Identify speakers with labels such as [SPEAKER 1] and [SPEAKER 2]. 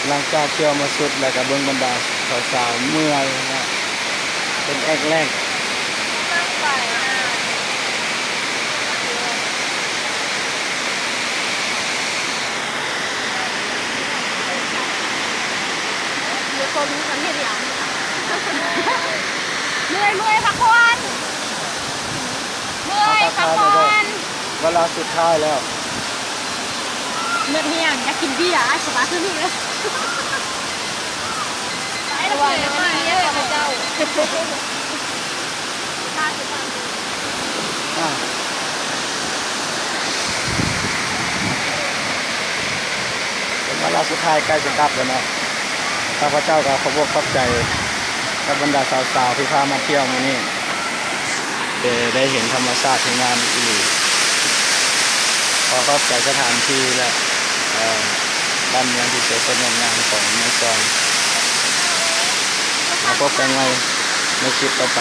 [SPEAKER 1] หลังจากเที่ยวมาสุดแล้วก็เบิ่งบรรดาสาวๆเมื่อยนะเป็นแอกแรก
[SPEAKER 2] ตั้งไปเดี๋ยวคนกันเห็นอย่างเมื่อยพักผ่อนเมื่อยพักผ่อน
[SPEAKER 1] เวลาสุดท้ายแล้ว
[SPEAKER 2] เมื่อเที่ยงอยากกินเบียร์สบายขึ้นนี่เลยไอ้ระหว่างนี้เรียกพระเจ้า
[SPEAKER 1] เป็นเวลาสุดท้ายใกล้จะกลับแล้วเนาะข้าพเจ้าก็ขอบอกขอบใจกับบรรดาสาวๆที่พามาเที่ยวมื้อนี้ได้เห็นธรรมชาติที่งามอีกขอขอบใจสถานที่และบ้านเมืองที่สวยสดงดงามของเมืองซอนมาพบกันใหม่ในคลิปต่อไป